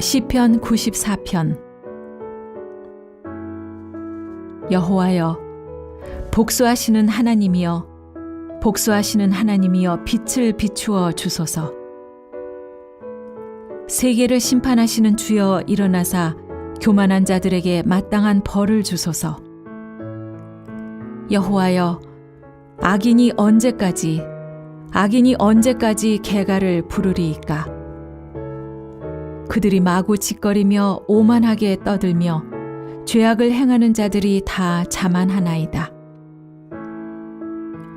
시편 94편. 여호와여, 복수하시는 하나님이여, 복수하시는 하나님이여, 빛을 비추어 주소서. 세계를 심판하시는 주여, 일어나사 교만한 자들에게 마땅한 벌을 주소서. 여호와여, 악인이 언제까지 개가를 부르리이까? 그들이 마구 짓거리며 오만하게 떠들며 죄악을 행하는 자들이 다 자만하나이다.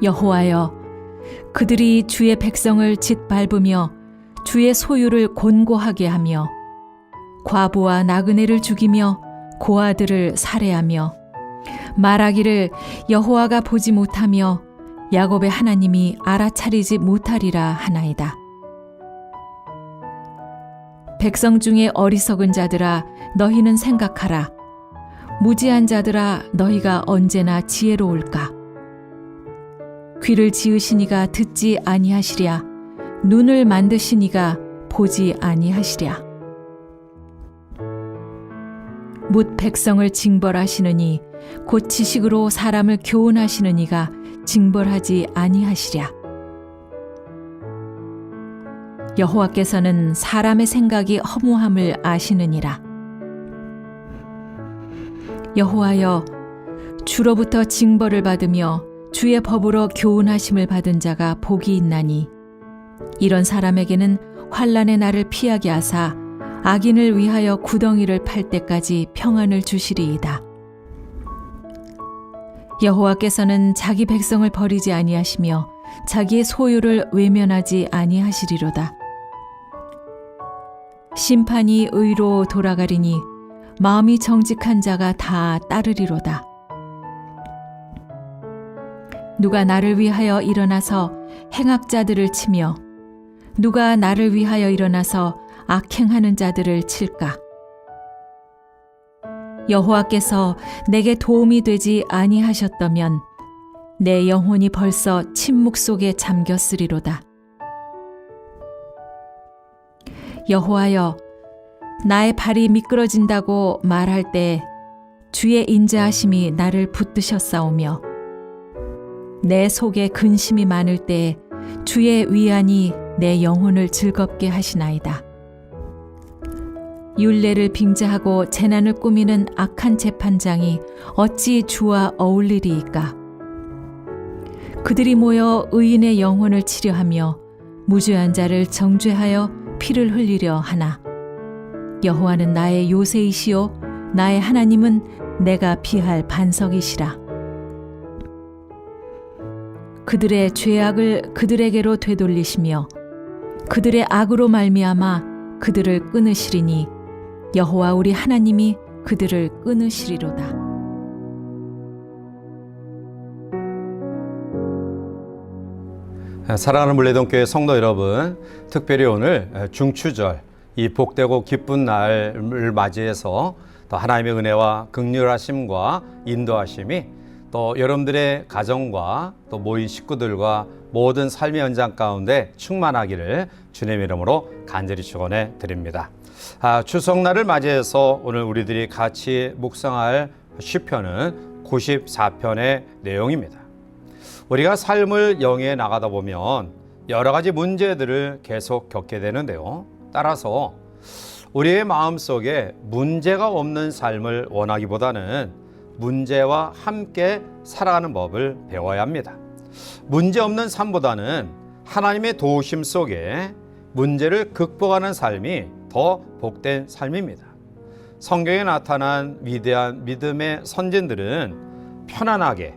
여호와여, 그들이 주의 백성을 짓밟으며 주의 소유를 곤고하게 하며 과부와 나그네를 죽이며 고아들을 살해하며 말하기를 여호와가 보지 못하며 야곱의 하나님이 알아차리지 못하리라 하나이다. 백성 중에 어리석은 자들아, 너희는 생각하라. 무지한 자들아, 너희가 언제나 지혜로울까? 귀를 지으시니가 듣지 아니하시랴. 눈을 만드시니가 보지 아니하시랴. 뭇 백성을 징벌하시느니 곧 지식으로 사람을 교훈하시는 이가 징벌하지 아니하시랴. 여호와께서는 사람의 생각이 허무함을 아시느니라. 여호와여, 주로부터 징벌을 받으며 주의 법으로 교훈하심을 받은 자가 복이 있나니 이런 사람에게는 환난의 날을 피하게 하사 악인을 위하여 구덩이를 팔 때까지 평안을 주시리이다. 여호와께서는 자기 백성을 버리지 아니하시며 자기의 소유를 외면하지 아니하시리로다. 심판이 의로 돌아가리니 마음이 정직한 자가 다 따르리로다. 누가 나를 위하여 일어나서 행악자들을 치며 누가 나를 위하여 일어나서 악행하는 자들을 칠까? 여호와께서 내게 도움이 되지 아니하셨다면 내 영혼이 벌써 침묵 속에 잠겼으리로다. 여호와여, 나의 발이 미끄러진다고 말할 때 주의 인자하심이 나를 붙드셨사오며 내 속에 근심이 많을 때 주의 위안이 내 영혼을 즐겁게 하시나이다. 율례를 빙자하고 재난을 꾸미는 악한 재판장이 어찌 주와 어울리리이까? 그들이 모여 의인의 영혼을 치려하며 무죄한 자를 정죄하여 피를 흘리려 하나. 여호와는 나의 요새이시요 나의 하나님은 내가 피할 반석이시라. 그들의 죄악을 그들에게로 되돌리시며 그들의 악으로 말미암아 그들을 끊으시리니 여호와 우리 하나님이 그들을 끊으시리로다. 사랑하는 물레동교회 성도 여러분, 특별히 오늘 중추절, 이 복되고 기쁜 날을 맞이해서 또 하나님의 은혜와 긍휼하심과 인도하심이 또 여러분들의 가정과 또 모인 식구들과 모든 삶의 현장 가운데 충만하기를 주님의 이름으로 간절히 축원해 드립니다. 추석날을 맞이해서 오늘 우리들이 같이 묵상할 시편은 94편의 내용입니다. 우리가 삶을 영위해 나가다 보면 여러 가지 문제들을 계속 겪게 되는데요. 따라서 우리의 마음속에 문제가 없는 삶을 원하기보다는 문제와 함께 살아가는 법을 배워야 합니다. 문제 없는 삶보다는 하나님의 도우심 속에 문제를 극복하는 삶이 더 복된 삶입니다. 성경에 나타난 위대한 믿음의 선진들은 편안하게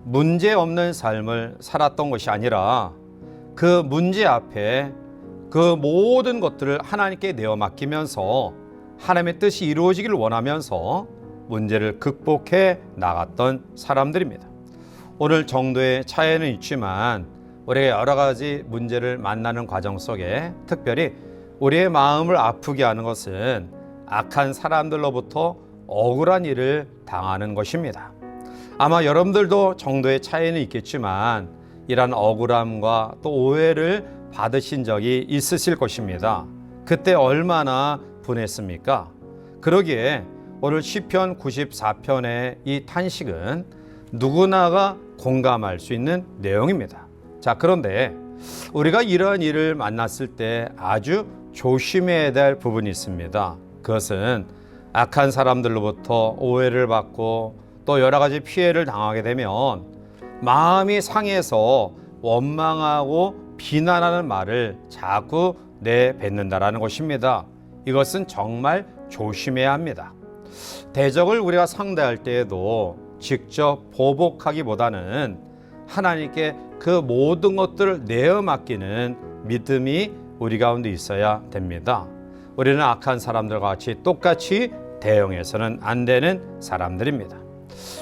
문제 없는 삶을 살았던 것이 아니라 그 문제 앞에 그 모든 것들을 하나님께 내어 맡기면서 하나님의 뜻이 이루어지기를 원하면서 문제를 극복해 나갔던 사람들입니다. 오늘 정도의 차이는 있지만 우리가 여러 가지 문제를 만나는 과정 속에 특별히 우리의 마음을 아프게 하는 것은 악한 사람들로부터 억울한 일을 당하는 것입니다. 아마 여러분들도 정도의 차이는 있겠지만 이러한 억울함과 또 오해를 받으신 적이 있으실 것입니다. 그때 얼마나 분했습니까? 그러기에 오늘 시편 94편의 이 탄식은 누구나가 공감할 수 있는 내용입니다. 자, 그런데 우리가 이러한 일을 만났을 때 아주 조심해야 될 부분이 있습니다. 그것은 악한 사람들로부터 오해를 받고 또 여러 가지 피해를 당하게 되면 마음이 상해서 원망하고 비난하는 말을 자꾸 내뱉는다라는 것입니다. 이것은 정말 조심해야 합니다. 대적을 우리가 상대할 때에도 직접 보복하기보다는 하나님께 그 모든 것들을 내어 맡기는 믿음이 우리 가운데 있어야 됩니다. 우리는 악한 사람들과 같이 똑같이 대응해서는 안 되는 사람들입니다.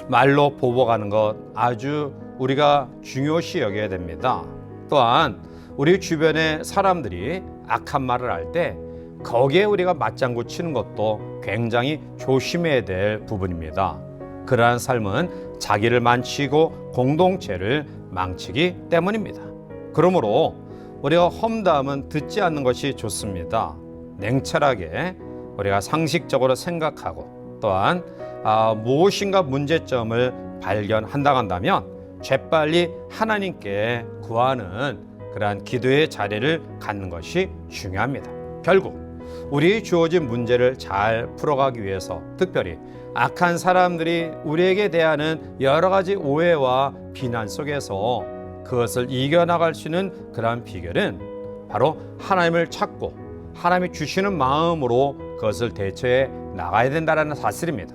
말로 보복하는 것 아주 우리가 중요시 여겨야 됩니다. 또한 우리 주변의 사람들이 악한 말을 할 때 거기에 우리가 맞장구 치는 것도 굉장히 조심해야 될 부분입니다. 그러한 삶은 자기를 망치고 공동체를 망치기 때문입니다. 그러므로 우리가 험담은 듣지 않는 것이 좋습니다. 냉철하게 우리가 상식적으로 생각하고 또한 무엇인가 문제점을 발견한다고 한다면 재빨리 하나님께 구하는 그러한 기도의 자리를 갖는 것이 중요합니다. 결국 우리 주어진 문제를 잘 풀어가기 위해서 특별히 악한 사람들이 우리에게 대하는 여러 가지 오해와 비난 속에서 그것을 이겨나갈 수 있는 그러한 비결은 바로 하나님을 찾고 하나님이 주시는 마음으로 그것을 대처해 나가야 된다는 사실입니다.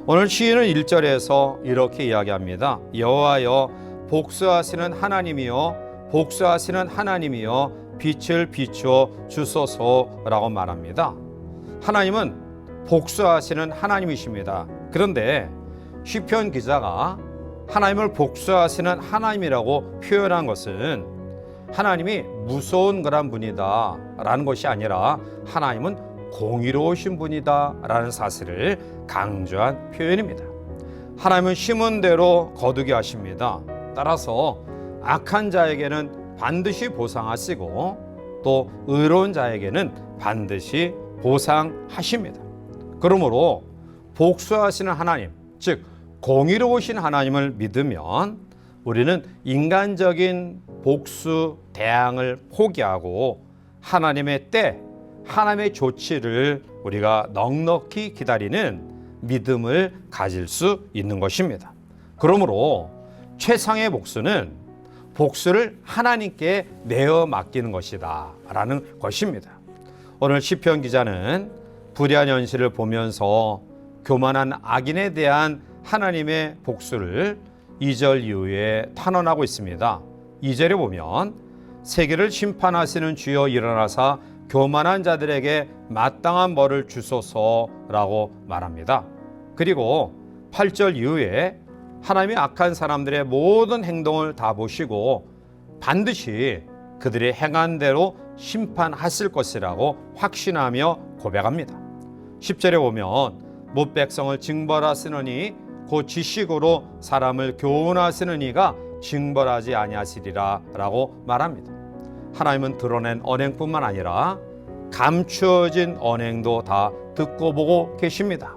오늘 시인은 1절에서 이렇게 이야기합니다. 여호와여 복수하시는 하나님이여 복수하시는 하나님이여 빛을 비추어 주소서라고 말합니다. 하나님은 복수하시는 하나님이십니다. 그런데 시편 기자가 하나님을 복수하시는 하나님이라고 표현한 것은 하나님이 무서운 그런 분이다 라는 것이 아니라 하나님은 공의로우신 분이다 라는 사실을 강조한 표현입니다. 하나님은 심은 대로 거두게 하십니다. 따라서 악한 자에게는 반드시 보상하시고 또 의로운 자에게는 반드시 보상하십니다. 그러므로 복수하시는 하나님, 즉 공의로우신 하나님을 믿으면 우리는 인간적인 복수 대항을 포기하고 하나님의 때, 하나님의 조치를 우리가 넉넉히 기다리는 믿음을 가질 수 있는 것입니다. 그러므로 최상의 복수는 복수를 하나님께 내어 맡기는 것이다 라는 것입니다. 오늘 시편 기자는 불의한 현실을 보면서 교만한 악인에 대한 하나님의 복수를 2절 이후에 탄원하고 있습니다. 2절에 보면 세계를 심판하시는 주여 일어나사 교만한 자들에게 마땅한 벌을 주소서라고 말합니다. 그리고 8절 이후에 하나님이 악한 사람들의 모든 행동을 다 보시고 반드시 그들이 행한 대로 심판하실 것이라고 확신하며 고백합니다. 10절에 보면 못 백성을 징벌하시느니 곧 지식으로 사람을 교훈하시는 이가 징벌하지 아니하시리라 라고 말합니다. 하나님은 드러낸 언행뿐만 아니라 감추어진 언행도 다 듣고 보고 계십니다.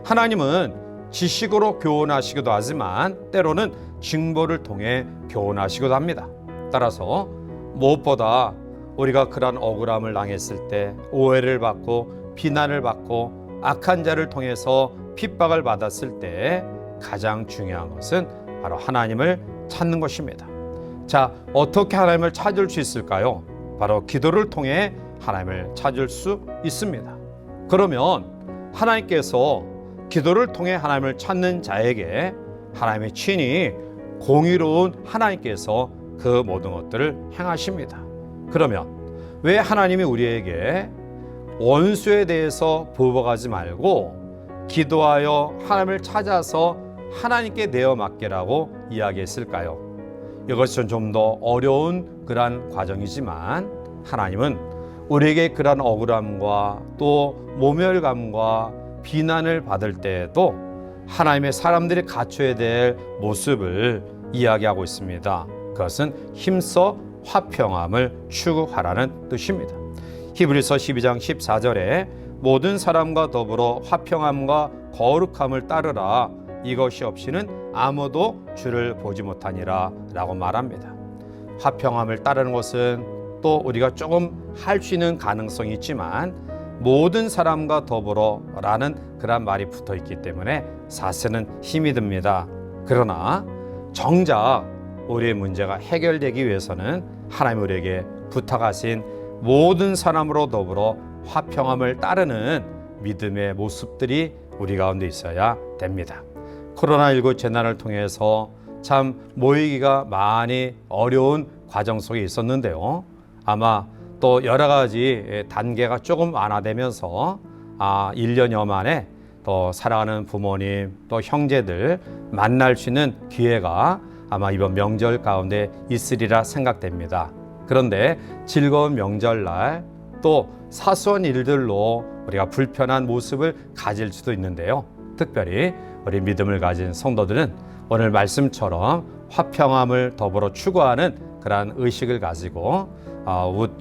하나님은 지식으로 교훈하시기도 하지만 때로는 징벌을 통해 교훈하시기도 합니다. 따라서 무엇보다 우리가 그러한 억울함을 당했을 때 오해를 받고 비난을 받고 악한 자를 통해서 핍박을 받았을 때 가장 중요한 것은 바로 하나님을 찾는 것입니다. 자, 어떻게 하나님을 찾을 수 있을까요? 바로 기도를 통해 하나님을 찾을 수 있습니다. 그러면 하나님께서 기도를 통해 하나님을 찾는 자에게 하나님의 친히 공의로운 하나님께서 그 모든 것들을 행하십니다. 그러면 왜 하나님이 우리에게 원수에 대해서 보복하지 말고 기도하여 하나님을 찾아서 하나님께 내어 맡기라고 이야기했을까요? 이것은 좀 더 어려운 그러한 과정이지만 하나님은 우리에게 그러한 억울함과 또 모멸감과 비난을 받을 때에도 하나님의 사람들이 갖춰야 될 모습을 이야기하고 있습니다. 그것은 힘써 화평함을 추구하라는 뜻입니다. 히브리서 12장 14절에 모든 사람과 더불어 화평함과 거룩함을 따르라. 이것이 없이는 아무도 주를 보지 못하니라 라고 말합니다. 화평함을 따르는 것은 또 우리가 조금 할 수 있는 가능성이 있지만 모든 사람과 더불어 라는 그런 말이 붙어 있기 때문에 사실은 힘이 듭니다. 그러나 정작 우리의 문제가 해결되기 위해서는 하나님 우리에게 부탁하신 모든 사람으로 더불어 화평함을 따르는 믿음의 모습들이 우리 가운데 있어야 됩니다. 코로나19 재난을 통해서 참 모이기가 많이 어려운 과정 속에 있었는데요. 아마 또 여러 가지 단계가 조금 완화되면서 1년여 만에 또 사랑하는 부모님 또 형제들 만날 수 있는 기회가 아마 이번 명절 가운데 있으리라 생각됩니다. 그런데 즐거운 명절날 또 사소한 일들로 우리가 불편한 모습을 가질 수도 있는데요. 특별히 우리 믿음을 가진 성도들은 오늘 말씀처럼 화평함을 더불어 추구하는 그러한 의식을 가지고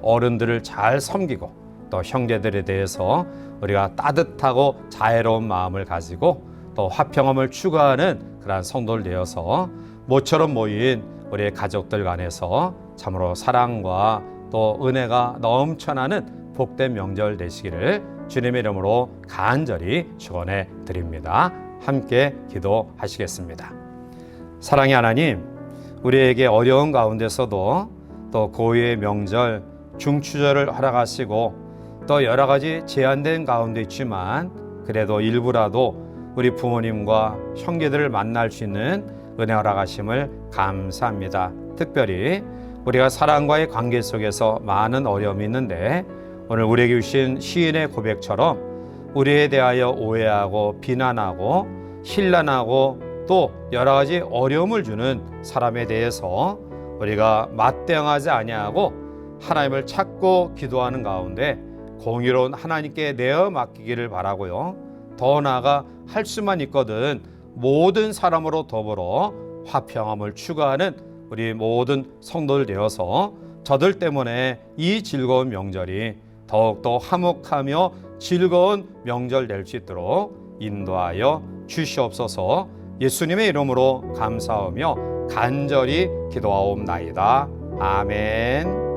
어른들을 잘 섬기고 또 형제들에 대해서 우리가 따뜻하고 자애로운 마음을 가지고 또 화평함을 추구하는 그러한 성도를 되어서 모처럼 모인 우리의 가족들 간에서 참으로 사랑과 또 은혜가 넘쳐나는 복된 명절 되시기를 주님의 이름으로 간절히 축원해 드립니다. 함께 기도하시겠습니다. 사랑의 하나님, 우리에게 어려운 가운데서도 또 고유의 명절, 중추절을 허락하시고 또 여러 가지 제한된 가운데 있지만 그래도 일부라도 우리 부모님과 형제들을 만날 수 있는 은혜 허락하심을 감사합니다. 특별히 우리가 사랑과의 관계 속에서 많은 어려움이 있는데 오늘 우리에게 주신 시인의 고백처럼 우리에 대하여 오해하고 비난하고 신란하고 또 여러 가지 어려움을 주는 사람에 대해서 우리가 맞대응하지 아니하고 하나님을 찾고 기도하는 가운데 공의로운 하나님께 내어 맡기기를 바라고요. 더 나아가 할 수만 있거든 모든 사람으로 더불어 화평함을 추구하는 우리 모든 성도들 되어서 저들 때문에 이 즐거운 명절이 더욱더 화목하며 즐거운 명절 될 수 있도록 인도하여 주시옵소서. 예수님의 이름으로 감사하며 간절히 기도하옵나이다. 아멘.